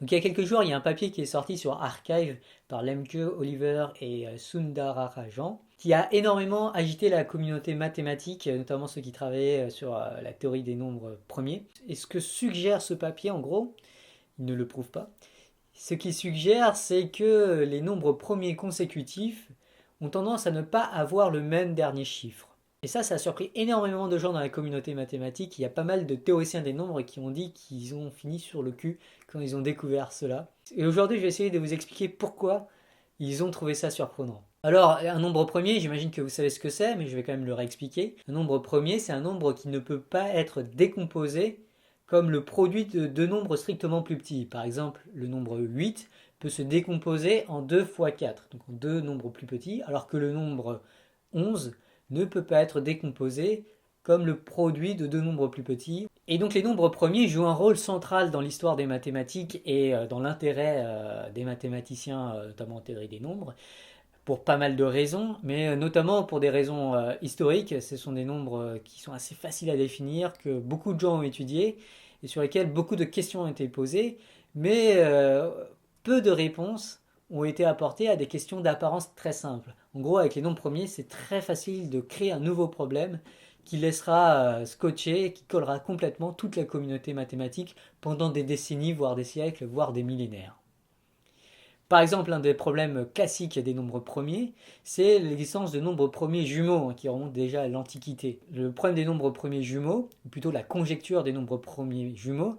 Donc il y a quelques jours, il y a un papier qui est sorti sur Archive par Lemke, Oliver et Sundararajan, qui a énormément agité la communauté mathématique, notamment ceux qui travaillaient sur la théorie des nombres premiers. Et ce que suggère ce papier, en gros, il ne le prouve pas, ce qu'il suggère, c'est que les nombres premiers consécutifs ont tendance à ne pas avoir le même dernier chiffre. Et ça a surpris énormément de gens dans la communauté mathématique. Il y a pas mal de théoriciens des nombres qui ont dit qu'ils ont fini sur le cul quand ils ont découvert cela. Et aujourd'hui, je vais essayer de vous expliquer pourquoi ils ont trouvé ça surprenant. Alors, un nombre premier, j'imagine que vous savez ce que c'est, mais je vais quand même le réexpliquer. Un nombre premier, c'est un nombre qui ne peut pas être décomposé comme le produit de deux nombres strictement plus petits. Par exemple, le nombre 8 peut se décomposer en 2 fois 4, donc en deux nombres plus petits, alors que le nombre 11 ne peut pas être décomposé comme le produit de deux nombres plus petits. Et donc les nombres premiers jouent un rôle central dans l'histoire des mathématiques et dans l'intérêt des mathématiciens, notamment en théorie des nombres, pour pas mal de raisons, mais notamment pour des raisons historiques. Ce sont des nombres qui sont assez faciles à définir, que beaucoup de gens ont étudiés et sur lesquels beaucoup de questions ont été posées, mais peu de réponses ont été apportées à des questions d'apparence très simples. En gros, avec les nombres premiers, c'est très facile de créer un nouveau problème qui laissera scotcher, qui collera complètement toute la communauté mathématique pendant des décennies, voire des siècles, voire des millénaires. Par exemple, un des problèmes classiques des nombres premiers, c'est l'existence de nombres premiers jumeaux, qui remontent déjà à l'Antiquité. Le problème des nombres premiers jumeaux, ou plutôt la conjecture des nombres premiers jumeaux,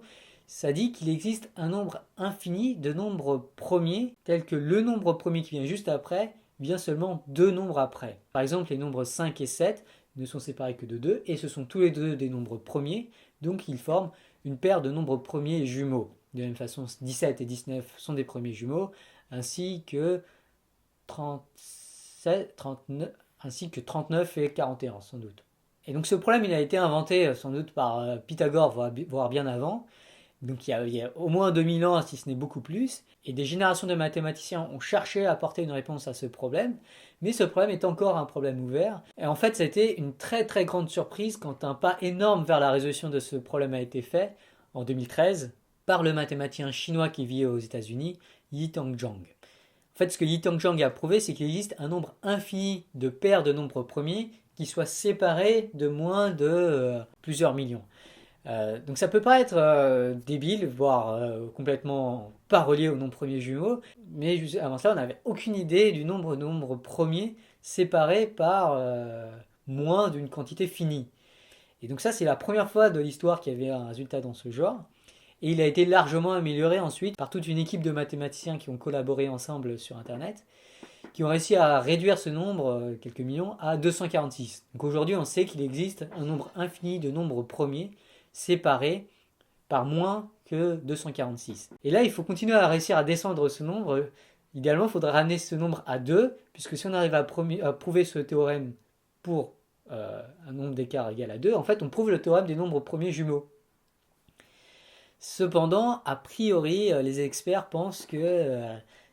ça dit qu'il existe un nombre infini de nombres premiers, tels que le nombre premier qui vient juste après vient seulement deux nombres après. Par exemple, les nombres 5 et 7 ne sont séparés que de 2, et ce sont tous les deux des nombres premiers, donc ils forment une paire de nombres premiers jumeaux. De la même façon, 17 et 19 sont des premiers jumeaux, ainsi que 37, 39, ainsi que 39 et 41 sans doute. Et donc ce problème il a été inventé sans doute par Pythagore, voire bien avant. Donc il y a au moins 2000 ans, si ce n'est beaucoup plus, et des générations de mathématiciens ont cherché à apporter une réponse à ce problème, mais ce problème est encore un problème ouvert. Et en fait, ça a été une très très grande surprise quand un pas énorme vers la résolution de ce problème a été fait en 2013 par le mathématicien chinois qui vit aux États-Unis, Yi Tongzhang. En fait, ce que Yi Tongzhang a prouvé, c'est qu'il existe un nombre infini de paires de nombres premiers qui soient séparés de moins de plusieurs millions. Donc ça peut paraître débile, voire complètement pas relié au nombre premier jumeau, mais avant ça, on n'avait aucune idée du nombre premier séparé par moins d'une quantité finie. Et donc ça, c'est la première fois de l'histoire qu'il y avait un résultat dans ce genre. Et il a été largement amélioré ensuite par toute une équipe de mathématiciens qui ont collaboré ensemble sur Internet, qui ont réussi à réduire ce nombre, quelques millions, à 246. Donc aujourd'hui, on sait qu'il existe un nombre infini de nombres premiers séparés par moins que 246. Et là, il faut continuer à réussir à descendre ce nombre. Idéalement, il faudra ramener ce nombre à 2, puisque si on arrive à prouver ce théorème pour un nombre d'écarts égal à 2, en fait, on prouve le théorème des nombres premiers jumeaux. Cependant, a priori, les experts pensent que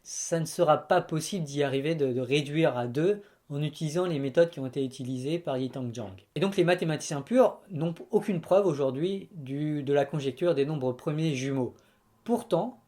ça ne sera pas possible d'y arriver, de réduire à 2 en utilisant les méthodes qui ont été utilisées par Yi Tongzhang. Et donc les mathématiciens purs n'ont aucune preuve aujourd'hui de la conjecture des nombres premiers jumeaux. Pourtant,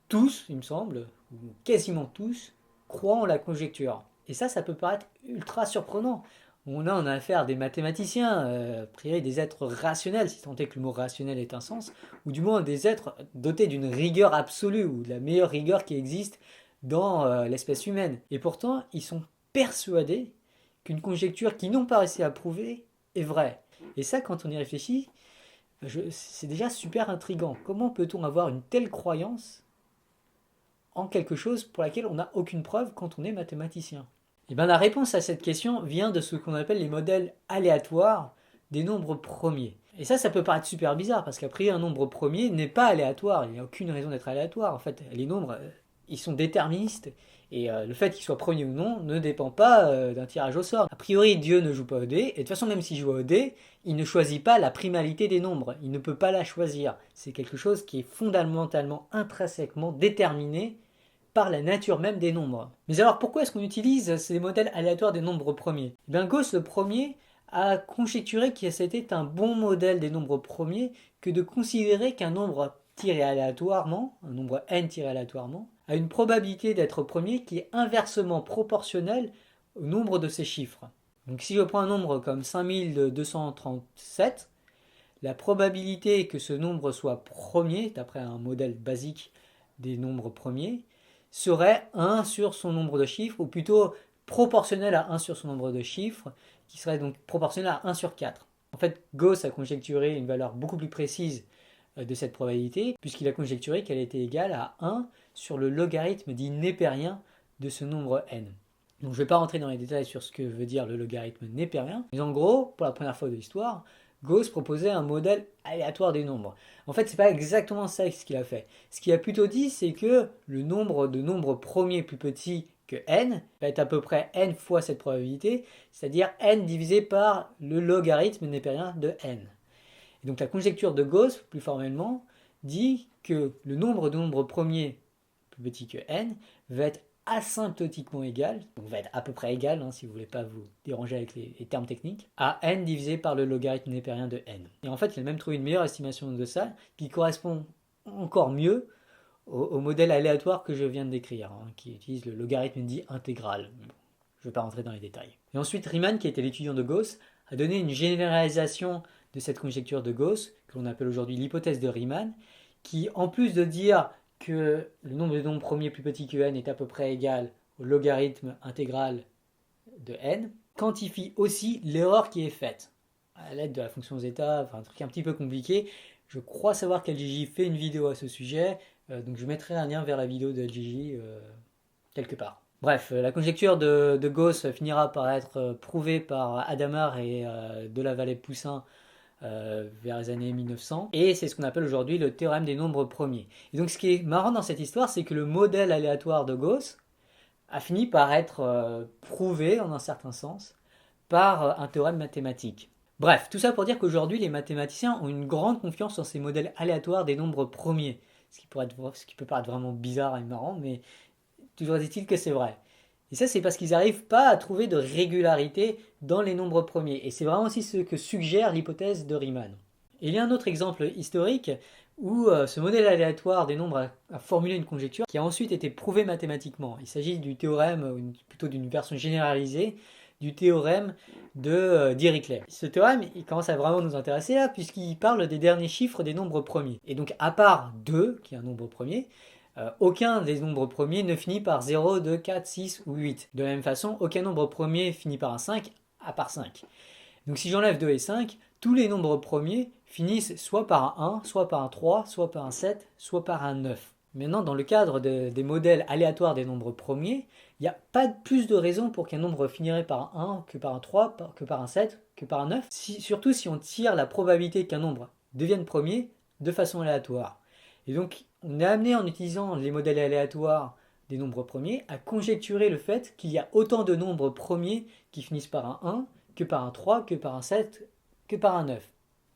tous, il me semble, ou quasiment tous, croient en la conjecture. Et ça peut paraître ultra surprenant. On a affaire à des mathématiciens, a priori des êtres rationnels, si tant est que le mot rationnel ait un sens, ou du moins des êtres dotés d'une rigueur absolue, ou de la meilleure rigueur qui existe dans l'espèce humaine. Et pourtant, ils sont persuadés qu'une conjecture qu'ils n'ont pas réussi à prouver est vraie. Et ça, quand on y réfléchit, c'est déjà super intriguant. Comment peut-on avoir une telle croyance en quelque chose pour laquelle on n'a aucune preuve quand on est mathématicien? Et bien la réponse à cette question vient de ce qu'on appelle les modèles aléatoires des nombres premiers. Et ça peut paraître super bizarre parce qu'après un nombre premier n'est pas aléatoire, il n'y a aucune raison d'être aléatoire. En fait, les nombres, ils sont déterministes et le fait qu'ils soient premiers ou non ne dépend pas d'un tirage au sort. A priori, Dieu ne joue pas au dé et de toute façon, même s'il joue au dé, il ne choisit pas la primalité des nombres, il ne peut pas la choisir. C'est quelque chose qui est fondamentalement, intrinsèquement déterminé par la nature même des nombres. Mais alors pourquoi est-ce qu'on utilise ces modèles aléatoires des nombres premiers? Eh bien Gauss le premier a conjecturé que c'était un bon modèle des nombres premiers que de considérer qu'un nombre tiré aléatoirement, un nombre n tiré aléatoirement, a une probabilité d'être premier qui est inversement proportionnelle au nombre de ces chiffres. Donc si je prends un nombre comme 5237, la probabilité que ce nombre soit premier, d'après un modèle basique des nombres premiers, serait 1 sur son nombre de chiffres, ou plutôt proportionnel à 1 sur son nombre de chiffres, qui serait donc proportionnel à 1 sur 4. En fait, Gauss a conjecturé une valeur beaucoup plus précise de cette probabilité, puisqu'il a conjecturé qu'elle était égale à 1 sur le logarithme dit népérien de ce nombre n. Donc je ne vais pas rentrer dans les détails sur ce que veut dire le logarithme népérien, mais en gros, pour la première fois de l'histoire, Gauss proposait un modèle aléatoire des nombres. En fait, c'est pas exactement ça ce qu'il a fait. Ce qu'il a plutôt dit, c'est que le nombre de nombres premiers plus petit que n va être à peu près n fois cette probabilité, c'est-à-dire n divisé par le logarithme népérien de n. Et donc la conjecture de Gauss, plus formellement, dit que le nombre de nombres premiers plus petit que n va être asymptotiquement égal, donc va être à peu près égal, si vous ne voulez pas vous déranger avec les termes techniques, à n divisé par le logarithme népérien de n. Et en fait, il a même trouvé une meilleure estimation de ça, qui correspond encore mieux au modèle aléatoire que je viens de décrire, qui utilise le logarithme dit intégral. Je ne vais pas rentrer dans les détails. Et ensuite, Riemann, qui était l'étudiant de Gauss, a donné une généralisation de cette conjecture de Gauss, que l'on appelle aujourd'hui l'hypothèse de Riemann, qui, en plus de dire que le nombre de nombres premiers plus petit que n est à peu près égal au logarithme intégral de n, quantifie aussi l'erreur qui est faite à l'aide de la fonction zeta, enfin un truc un petit peu compliqué. Je crois savoir qu'LGJ fait une vidéo à ce sujet, donc je mettrai un lien vers la vidéo de LGJ quelque part. Bref, la conjecture de Gauss finira par être prouvée par Hadamard et Delavalle-Poussin vers les années 1900, et c'est ce qu'on appelle aujourd'hui le théorème des nombres premiers. Et donc ce qui est marrant dans cette histoire, c'est que le modèle aléatoire de Gauss a fini par être prouvé, en un certain sens, par un théorème mathématique. Bref, tout ça pour dire qu'aujourd'hui, les mathématiciens ont une grande confiance en ces modèles aléatoires des nombres premiers, ce qui peut paraître vraiment bizarre et marrant, mais toujours est-il que c'est vrai. Et ça, c'est parce qu'ils n'arrivent pas à trouver de régularité dans les nombres premiers. Et c'est vraiment aussi ce que suggère l'hypothèse de Riemann. Et il y a un autre exemple historique où ce modèle aléatoire des nombres a formulé une conjecture qui a ensuite été prouvée mathématiquement. Il s'agit du théorème, ou plutôt d'une version généralisée, du théorème de Dirichlet. Ce théorème, il commence à vraiment nous intéresser là, puisqu'il parle des derniers chiffres des nombres premiers. Et donc, à part 2, qui est un nombre premier, aucun des nombres premiers ne finit par 0, 2, 4, 6 ou 8. De la même façon, aucun nombre premier finit par un 5, à part 5. Donc si j'enlève 2 et 5, tous les nombres premiers finissent soit par un 1, soit par un 3, soit par un 7, soit par un 9. Maintenant, dans le cadre des modèles aléatoires des nombres premiers, il n'y a pas plus de raison pour qu'un nombre finirait par un 1 que par un 3, que par un 7, que par un 9, surtout si on tire la probabilité qu'un nombre devienne premier de façon aléatoire. Et donc, on est amené, en utilisant les modèles aléatoires des nombres premiers, à conjecturer le fait qu'il y a autant de nombres premiers qui finissent par un 1, que par un 3, que par un 7, que par un 9.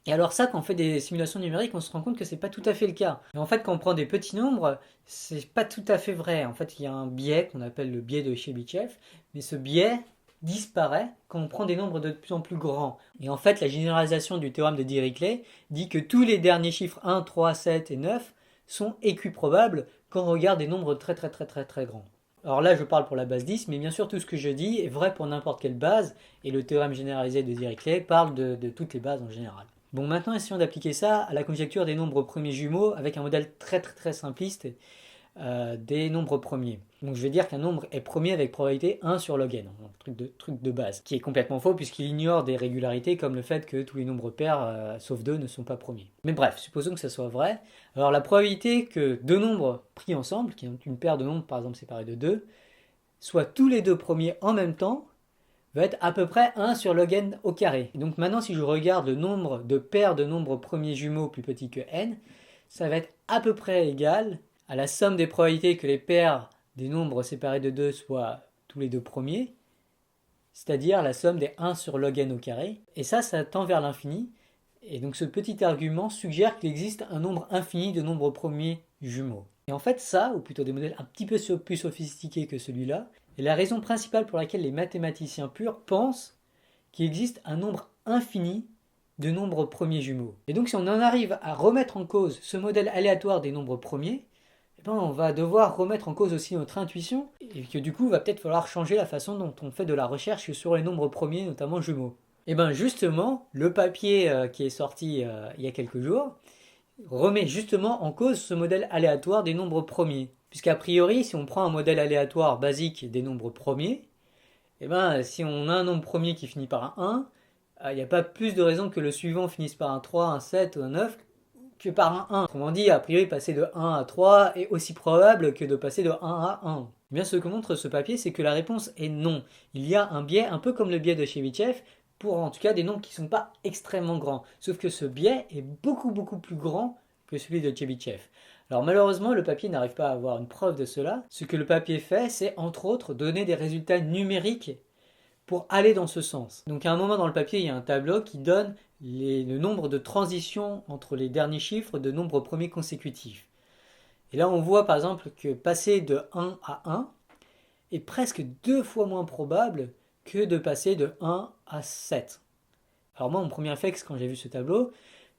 Et alors ça, quand on fait des simulations numériques, on se rend compte que c'est pas tout à fait le cas. Et en fait, quand on prend des petits nombres, c'est pas tout à fait vrai. En fait, il y a un biais qu'on appelle le biais de Chebyshev, mais ce biais disparaît quand on prend des nombres de plus en plus grands. Et en fait, la généralisation du théorème de Dirichlet dit que tous les derniers chiffres 1, 3, 7 et 9 sont équiprobables quand on regarde des nombres très grands. Alors là, je parle pour la base 10, mais bien sûr, tout ce que je dis est vrai pour n'importe quelle base, et le théorème généralisé de Dirichlet parle de toutes les bases en général. Bon, maintenant, essayons d'appliquer ça à la conjecture des nombres premiers jumeaux avec un modèle très simpliste des nombres premiers. Donc je vais dire qu'un nombre est premier avec probabilité 1 sur log n, truc de base, qui est complètement faux puisqu'il ignore des régularités comme le fait que tous les nombres pairs, sauf 2, ne sont pas premiers. Mais bref, supposons que ça soit vrai. Alors la probabilité que deux nombres pris ensemble, qui ont une paire de nombres par exemple séparés de 2, soient tous les deux premiers en même temps, va être à peu près 1 sur log n au carré. Et donc maintenant, si je regarde le nombre de paires de nombres premiers jumeaux plus petits que n, ça va être à peu près égal à la somme des probabilités que les paires des nombres séparés de 2 soient tous les deux premiers, c'est-à-dire la somme des 1 sur log n au carré. Et ça tend vers l'infini. Et donc ce petit argument suggère qu'il existe un nombre infini de nombres premiers jumeaux. Et en fait ça, ou plutôt des modèles un petit peu plus sophistiqués que celui-là, est la raison principale pour laquelle les mathématiciens purs pensent qu'il existe un nombre infini de nombres premiers jumeaux. Et donc si on en arrive à remettre en cause ce modèle aléatoire des nombres premiers, eh ben, on va devoir remettre en cause aussi notre intuition, et que du coup, va peut-être falloir changer la façon dont on fait de la recherche sur les nombres premiers, notamment jumeaux. Et bien justement, le papier qui est sorti il y a quelques jours remet justement en cause ce modèle aléatoire des nombres premiers. Puisqu'a priori, si on prend un modèle aléatoire basique des nombres premiers, et ben si on a un nombre premier qui finit par un 1, il n'y a pas plus de raison que le suivant finisse par un 3, un 7 ou un 9 que par un 1. Autrement dit, a priori, passer de 1 à 3 est aussi probable que de passer de 1 à 1. Bien, ce que montre ce papier, c'est que la réponse est non. Il y a un biais, un peu comme le biais de Chebyshev, pour en tout cas des nombres qui ne sont pas extrêmement grands. Sauf que ce biais est beaucoup plus grand que celui de Chebyshev. Alors malheureusement, le papier n'arrive pas à avoir une preuve de cela. Ce que le papier fait, c'est entre autres donner des résultats numériques pour aller dans ce sens. Donc à un moment dans le papier, il y a un tableau qui donne le nombre de transitions entre les derniers chiffres de nombres premiers consécutifs. Et là, on voit par exemple que passer de 1 à 1 est presque 2 fois moins probable que de passer de 1 à 7. Alors moi, mon premier réflexe quand j'ai vu ce tableau,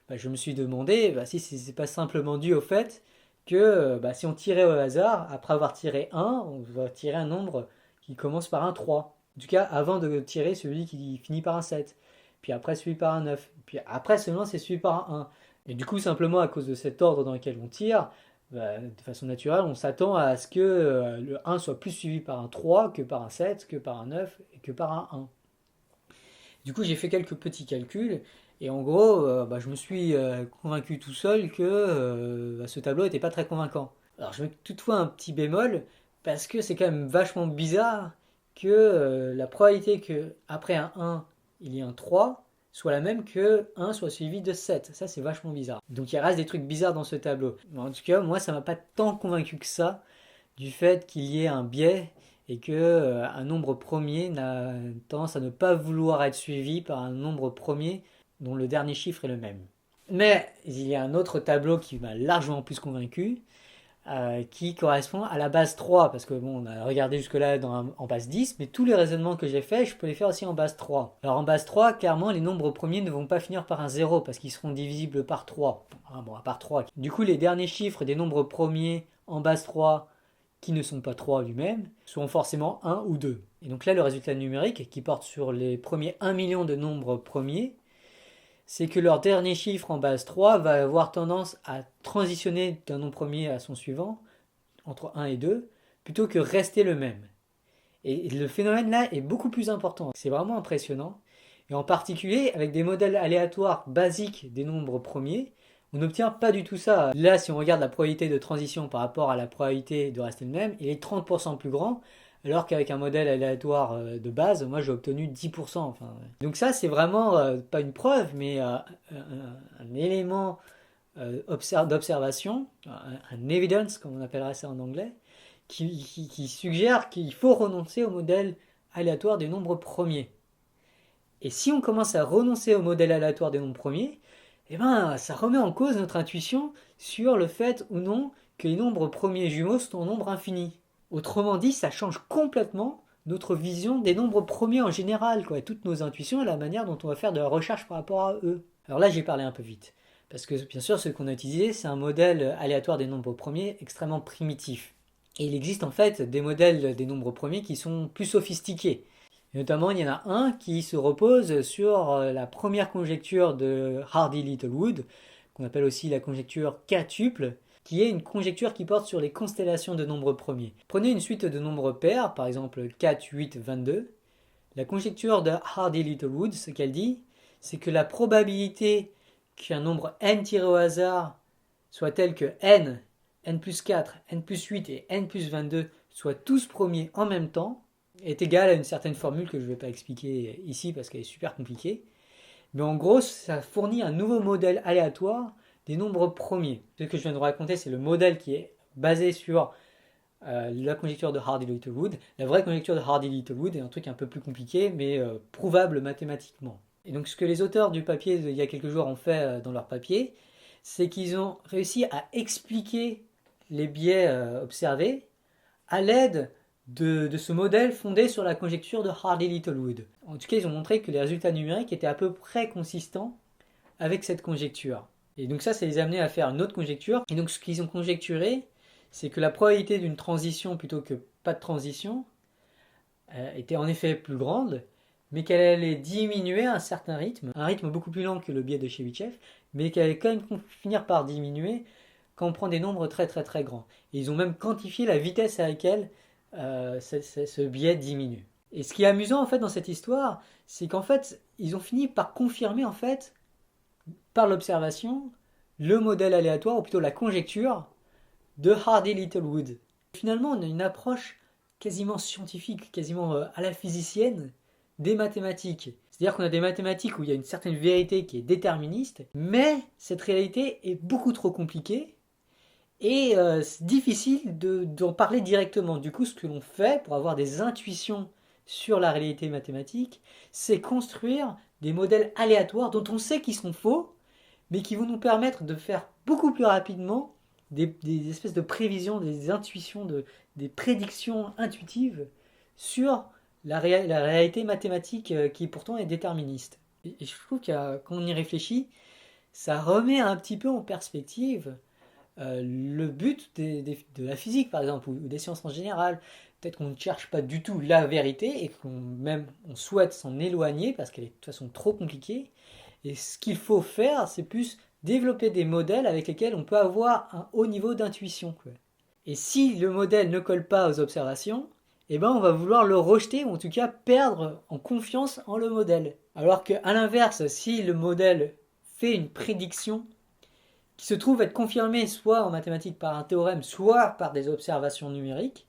je me suis demandé si c'est pas simplement dû au fait que si on tirait au hasard, après avoir tiré 1, on va tirer un nombre qui commence par un 3. En tout cas, avant de tirer celui qui finit par un 7. Puis après celui par un 9. Puis après seulement c'est suivi par un 1. Et du coup, simplement à cause de cet ordre dans lequel on tire, de façon naturelle, on s'attend à ce que le 1 soit plus suivi par un 3 que par un 7, que par un 9 et que par un 1. Du coup, j'ai fait quelques petits calculs et en gros, je me suis convaincu tout seul que ce tableau n'était pas très convaincant. Alors, je mets toutefois un petit bémol parce que c'est quand même vachement bizarre que la probabilité que après un 1, il y ait un 3 soit la même que 1 soit suivi de 7. Ça, c'est vachement bizarre. Donc, il reste des trucs bizarres dans ce tableau. Mais en tout cas, moi, ça m'a pas tant convaincu que ça du fait qu'il y ait un biais et que un nombre premier a tendance à ne pas vouloir être suivi par un nombre premier dont le dernier chiffre est le même. Mais il y a un autre tableau qui m'a largement plus convaincu, qui correspond à la base 3, parce que bon, on a regardé jusque-là en base 10, mais tous les raisonnements que j'ai faits, je peux les faire aussi en base 3. Alors en base 3, clairement, les nombres premiers ne vont pas finir par un 0, parce qu'ils seront divisibles par 3. À part 3. Du coup, les derniers chiffres des nombres premiers en base 3 qui ne sont pas 3 lui-même, seront forcément 1 ou 2. Et donc là, le résultat numérique, qui porte sur les premiers 1 million de nombres premiers, c'est que leur dernier chiffre en base 3 va avoir tendance à transitionner d'un nombre premier à son suivant, entre 1 et 2, plutôt que rester le même. Et le phénomène là est beaucoup plus important. C'est vraiment impressionnant. Et en particulier, avec des modèles aléatoires basiques des nombres premiers, on n'obtient pas du tout ça. Là, si on regarde la probabilité de transition par rapport à la probabilité de rester le même, il est 30% plus grand, alors qu'avec un modèle aléatoire de base, moi j'ai obtenu 10%. Enfin, donc ça, c'est vraiment pas une preuve, mais un élément d'observation, un evidence, comme on appellerait ça en anglais, qui suggère qu'il faut renoncer au modèle aléatoire des nombres premiers. Et si on commence à renoncer au modèle aléatoire des nombres premiers, ça remet en cause notre intuition sur le fait ou non que les nombres premiers jumeaux sont en nombre infini. Autrement dit, ça change complètement notre vision des nombres premiers en général, toutes nos intuitions et la manière dont on va faire de la recherche par rapport à eux. Alors là, j'ai parlé un peu vite, parce que bien sûr, ce qu'on a utilisé, c'est un modèle aléatoire des nombres premiers extrêmement primitif. Et il existe en fait des modèles des nombres premiers qui sont plus sophistiqués. Et notamment, il y en a un qui se repose sur la première conjecture de Hardy-Littlewood, qu'on appelle aussi la conjecture K-tuple, qui est une conjecture qui porte sur les constellations de nombres premiers. Prenez une suite de nombres pairs, par exemple 4, 8, 22. La conjecture de Hardy-Littlewood, ce qu'elle dit, c'est que la probabilité qu'un nombre n tiré au hasard soit tel que n plus 4, n plus 8 et n plus 22 soient tous premiers en même temps, est égale à une certaine formule que je ne vais pas expliquer ici parce qu'elle est super compliquée. Mais en gros, ça fournit un nouveau modèle aléatoire des nombres premiers. Ce que je viens de raconter, c'est le modèle qui est basé sur la conjecture de Hardy-Littlewood. La vraie conjecture de Hardy-Littlewood est un truc un peu plus compliqué, mais prouvable mathématiquement. Et donc ce que les auteurs du papier il y a quelques jours ont fait dans leur papier, c'est qu'ils ont réussi à expliquer les biais observés à l'aide de ce modèle fondé sur la conjecture de Hardy-Littlewood. En tout cas, ils ont montré que les résultats numériques étaient à peu près consistants avec cette conjecture. Et donc ça les a amenés à faire une autre conjecture. Et donc ce qu'ils ont conjecturé, c'est que la probabilité d'une transition plutôt que pas de transition était en effet plus grande, mais qu'elle allait diminuer à un rythme beaucoup plus lent que le biais de Chebyshev, mais qu'elle allait quand même finir par diminuer quand on prend des nombres très très très grands. Et ils ont même quantifié la vitesse à laquelle ce biais diminue. Et ce qui est amusant en fait dans cette histoire, c'est qu'en fait ils ont fini par confirmer en fait par l'observation le modèle aléatoire, ou plutôt la conjecture de Hardy-Littlewood. Finalement, on a une approche quasiment scientifique, quasiment à la physicienne des mathématiques. C'est-à-dire qu'on a des mathématiques où il y a une certaine vérité qui est déterministe, mais cette réalité est beaucoup trop compliquée et c'est difficile d'en parler directement. Du coup, ce que l'on fait pour avoir des intuitions sur la réalité mathématique, c'est construire des modèles aléatoires dont on sait qu'ils sont faux, mais qui vont nous permettre de faire beaucoup plus rapidement des espèces de prévisions, des intuitions, des prédictions intuitives sur la réalité mathématique qui pourtant est déterministe. Et je trouve que quand on y réfléchit, ça remet un petit peu en perspective le but de la physique, par exemple, ou des sciences en général. Peut-être qu'on ne cherche pas du tout la vérité et on souhaite s'en éloigner parce qu'elle est de toute façon trop compliquée. Et ce qu'il faut faire, c'est plus développer des modèles avec lesquels on peut avoir un haut niveau d'intuition. Et si le modèle ne colle pas aux observations, eh ben on va vouloir le rejeter ou en tout cas perdre en confiance en le modèle. Alors qu'à l'inverse, si le modèle fait une prédiction qui se trouve être confirmée soit en mathématiques par un théorème, soit par des observations numériques,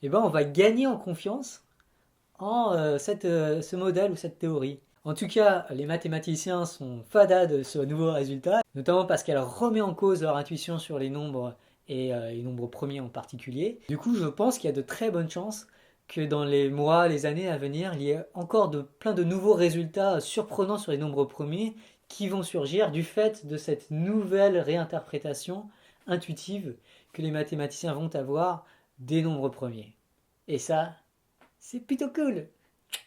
eh ben on va gagner en confiance en ce modèle ou cette théorie. En tout cas, les mathématiciens sont fadas de ce nouveau résultat, notamment parce qu'elle remet en cause leur intuition sur les nombres et les nombres premiers en particulier. Du coup, je pense qu'il y a de très bonnes chances que dans les mois, les années à venir, il y ait encore plein de nouveaux résultats surprenants sur les nombres premiers qui vont surgir du fait de cette nouvelle réinterprétation intuitive que les mathématiciens vont avoir des nombres premiers. Et ça, c'est plutôt cool!